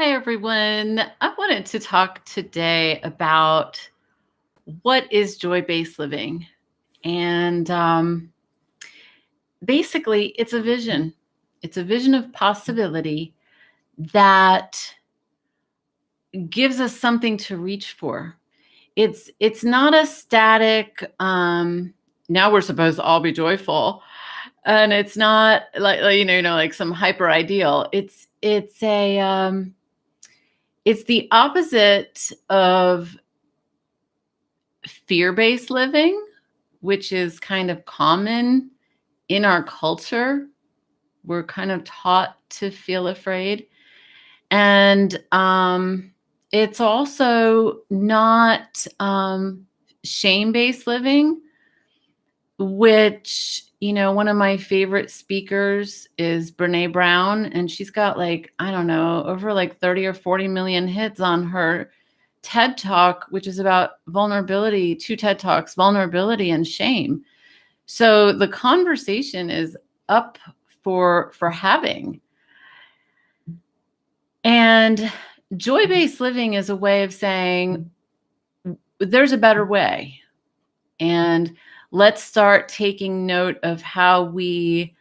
Hi, everyone. I wanted to talk today about what is joy based living. And basically, it's a vision. It's a vision of possibility that gives us something to reach for. It's not a static, now we're supposed to all be joyful. And it's not like some hyper ideal. It's the opposite of fear-based living, which is kind of common in our culture. We're kind of taught to feel afraid. And it's also not shame-based living, which, one of my favorite speakers is Brene Brown, and she's got I don't know, over 30 or 40 million hits on her TED Talk, which is about vulnerability, two TED Talks, vulnerability and shame. So the conversation is up for having. And joy-based living is a way of saying there's a better way. And let's start taking note of how we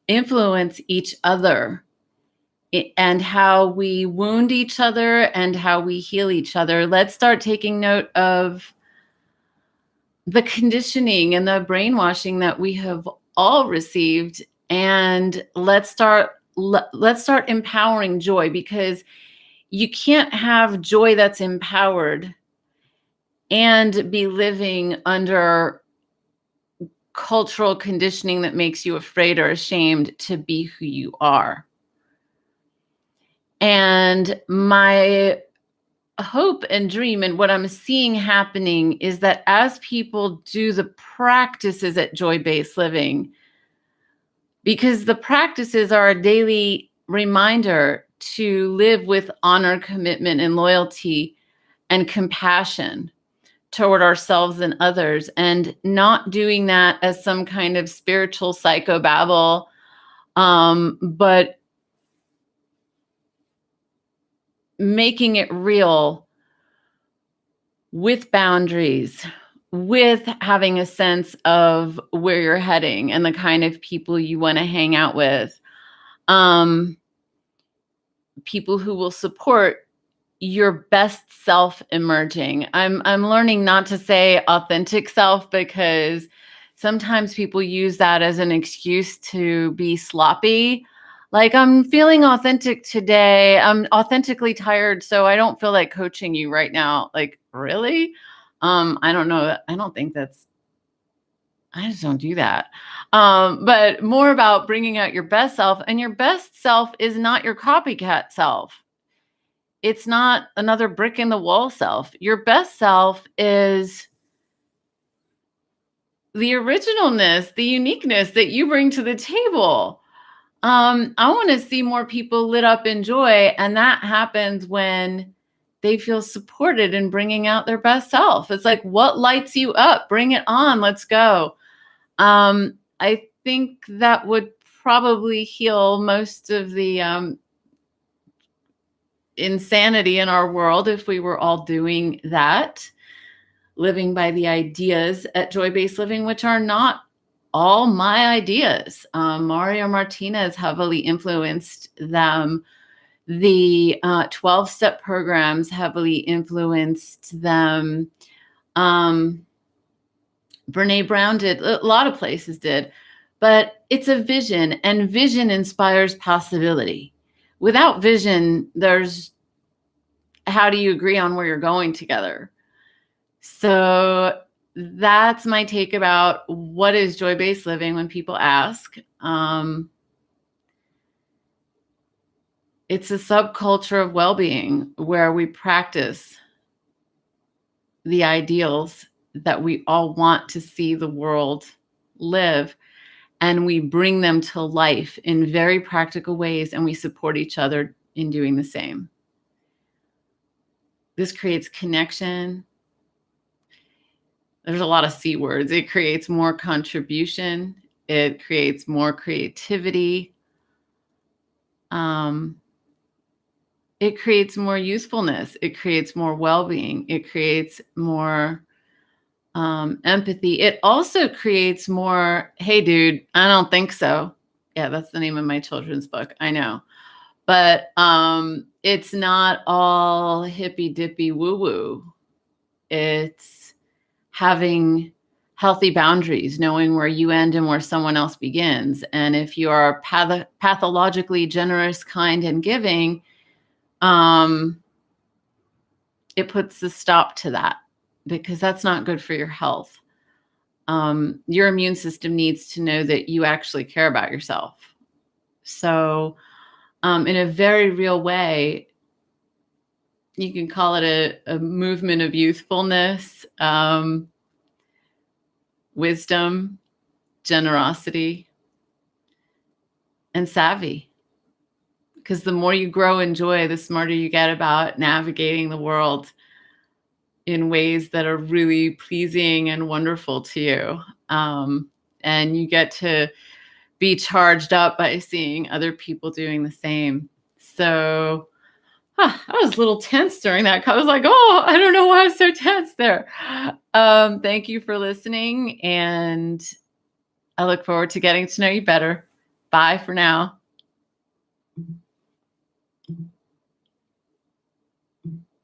influence each other and how we wound each other and how we heal each other. Let's start taking note of the conditioning and the brainwashing that we have all received, and let's start empowering joy, because you can't have joy that's empowered and be living under cultural conditioning that makes you afraid or ashamed to be who you are. And my hope and dream, and what I'm seeing happening, is that as people do the practices at joy-based living, because the practices are a daily reminder to live with honor, commitment, and loyalty and compassion toward ourselves and others, and not doing that as some kind of spiritual psychobabble, but making it real with boundaries, with having a sense of where you're heading and the kind of people you want to hang out with. People who will support your best self emerging. I'm learning not to say authentic self, because sometimes people use that as an excuse to be sloppy. Like, I'm feeling authentic today. I'm authentically tired, so I don't feel like coaching you right now. Like, really? I don't know. I just don't do that. But more about bringing out your best self, and your best self is not your copycat self. It's not another brick in the wall self. Your best self is the originalness, the uniqueness that you bring to the table. I want to see more people lit up in joy, and that happens when they feel supported in bringing out their best self. It's like, what lights you up? Bring it on. Let's go. I think that would probably heal most of the insanity in our world if we were all doing that, living by the ideas at joy-based living, which are not all my ideas. Mario Martinez heavily influenced them. The 12-step programs heavily influenced them. Brene Brown did, a lot of places did, but it's a vision, and vision inspires possibility. Without vision, how do you agree on where you're going together? So that's my take about what is joy-based living when people ask. It's a subculture of well-being where we practice the ideals that we all want to see the world live, and we bring them to life in very practical ways, and we support each other in doing the same. This creates connection. There's a lot of C words. It creates more contribution. It creates more creativity. it creates more usefulness. It creates more well-being. It creates more empathy. It also creates more, hey, dude, I don't think so. Yeah, that's the name of my children's book. I know. But it's not all hippy dippy woo woo. It's having healthy boundaries, knowing where you end and where someone else begins. And if you are pathologically generous, kind, and giving, it puts a stop to that, because that's not good for your health. Your immune system needs to know that you actually care about yourself. So, in a very real way, you can call it a movement of youthfulness, wisdom, generosity, and savvy. Because the more you grow in joy, the smarter you get about navigating the world in ways that are really pleasing and wonderful to you. And you get to be charged up by seeing other people doing the same. So I was a little tense during that. I was like, oh, I don't know why I was so tense there. Thank you for listening. And I look forward to getting to know you better. Bye for now.